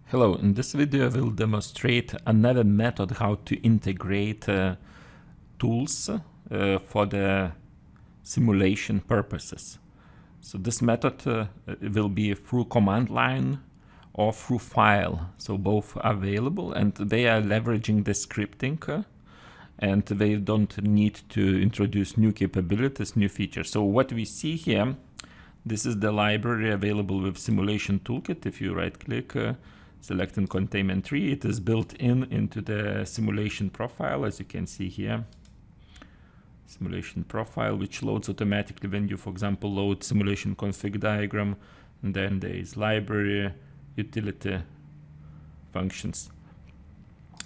Hello, in this video I will demonstrate another method how to integrate tools for the simulation purposes. So this method will be through command line or through file. So both are available and they are leveraging the scripting and they don't need to introduce new capabilities, new features. So what we see here, this is the library available with Simulation Toolkit. If you right click, select in containment tree, it is built into the simulation profile, as you can see here. Simulation profile, which loads automatically when you, for example, load simulation config diagram, and then there is library, utility, functions.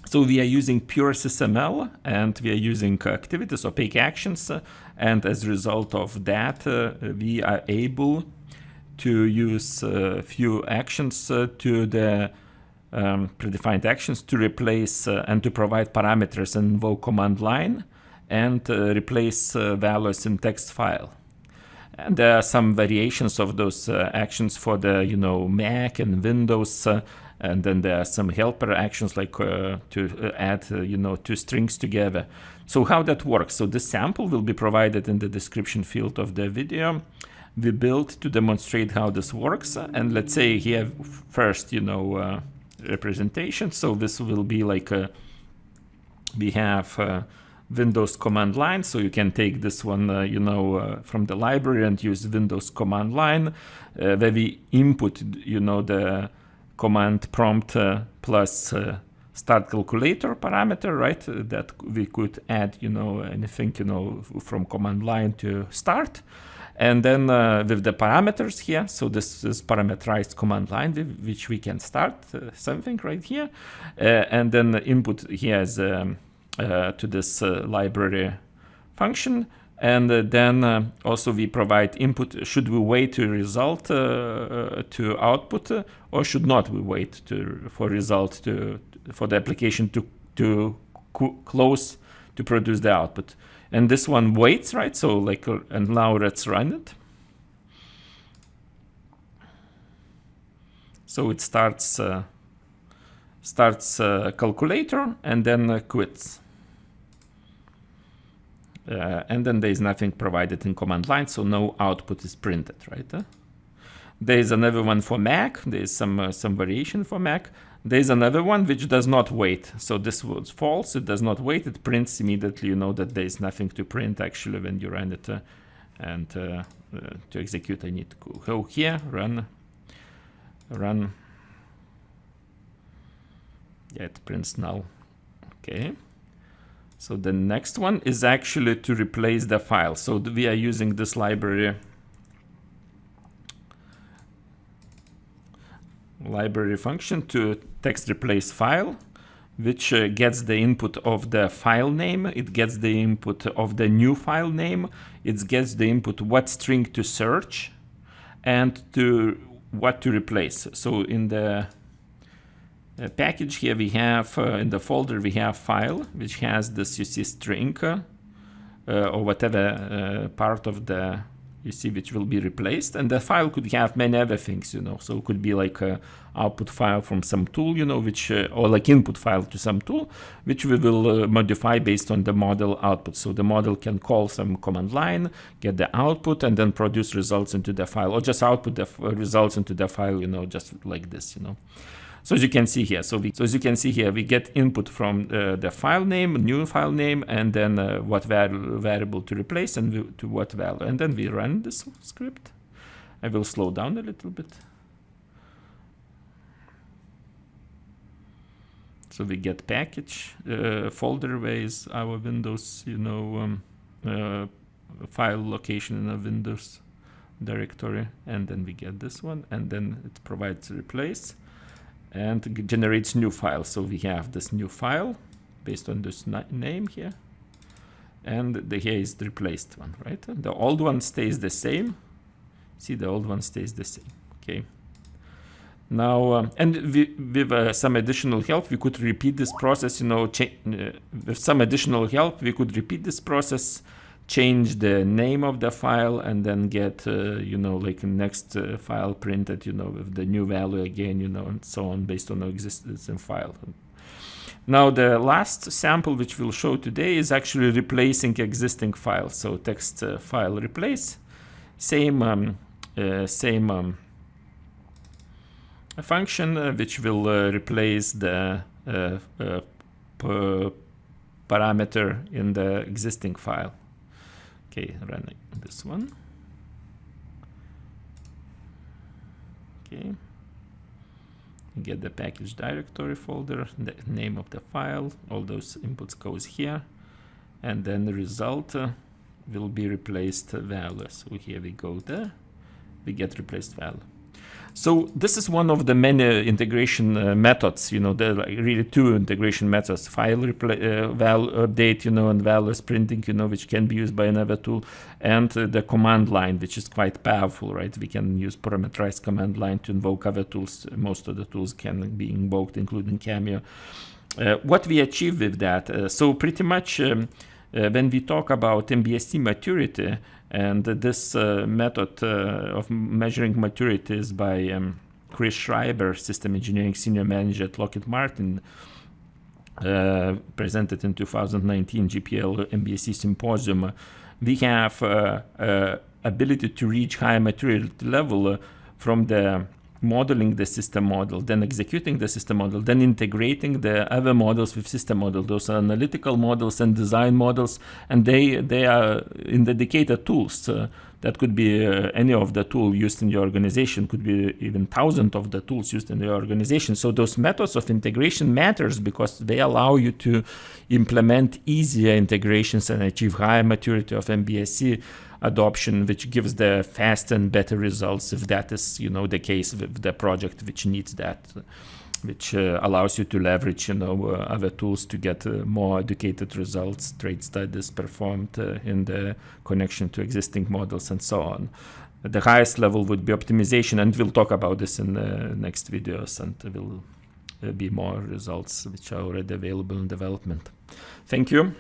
So we are using pure SysML and we are using activities, opaque actions, and as a result of that, we are able to use a few actions to the predefined actions to replace and to provide parameters in invoke command line and replace values in text file. And there are some variations of those actions for the Mac and Windows, and then there are some helper actions like to add two strings together. So how that works? So this sample will be provided in the description field of the video. We built to demonstrate how this works, and let's say here first representation. So this will be like we have Windows command line, so you can take this one from the library and use Windows command line where we input the command prompt plus start calculator parameter, right? That we could add anything from command line to start. And then with the parameters here, so this is parameterized command line with which we can start something right here. And then the input here is to this library function. And then also we provide input. Should we wait to result to output, or should not we wait for result for the application to close to produce the output? And this one waits, right? So and now let's run it. So it starts calculator and then quits. And then there is nothing provided in command line, so no output is printed, right? There is another one for Mac. There is some variation for Mac. There is another one which does not wait. So this was false. It does not wait. It prints immediately. You know that there is nothing to print actually when you run it. And to execute, I need to go here, run. Yeah, it prints null. Okay. So the next one is actually to replace the file. So we are using this library function to text replace file, which gets the input of the file name. It gets the input of the new file name. It gets the input what string to search and to what to replace. So in the package here we have in the folder we have file which has this string or whatever part of the which will be replaced, and the file could have many other things, so it could be like a output file from some tool, which or like input file to some tool, which we will modify based on the model output. So the model can call some command line, get the output, and then produce results into the file, or just output the results into the file, just like this, So as you can see here, we get input from the file name, new file name, and then what variable to replace and to what value. And then we run this script. I will slow down a little bit. So we get package folder where is our Windows, file location in a Windows directory, and then we get this one, and then it provides replace and generates new file. So we have this new file based on this name here, and here is the replaced one, right? The old one stays the same. See, the old one stays the same. Okay. Now, and with some additional help, we could repeat this process. With some additional help, we could repeat this process change the name of the file, and then get like next file printed with the new value again, and so on, based on the existing file. Now the last sample which we'll show today is actually replacing existing files. So text file replace, same function which will replace the parameter in the existing file. Okay, run this one. Okay, get the package directory folder, the name of the file, all those inputs goes here, and then the result will be replaced value. So here we go there, we get replaced value. So this is one of the many integration methods. There are really two integration methods: file value update, and values printing, which can be used by another tool, and the command line, which is quite powerful, right? We can use parameterized command line to invoke other tools. Most of the tools can be invoked, including Cameo. What we achieve with that? So pretty much when we talk about MBSE maturity, and this method of measuring maturity is by Chris Schreiber, System Engineering Senior Manager at Lockheed Martin, presented in 2019 GPL MBSE Symposium. We have ability to reach high maturity level from the modeling the system model, then executing the system model, then integrating the other models with system model. Those are analytical models and design models, and they are in dedicated tools. That could be any of the tools used in your organization, could be even thousands of the tools used in your organization. So those methods of integration matters because they allow you to implement easier integrations and achieve higher maturity of MBSE adoption, which gives the fast and better results, if that is the case with the project which needs that, which allows you to leverage other tools to get more educated results, trade studies performed in the connection to existing models, and so on. The highest level would be optimization, and we'll talk about this in the next videos, and there will be more results which are already available in development. Thank you.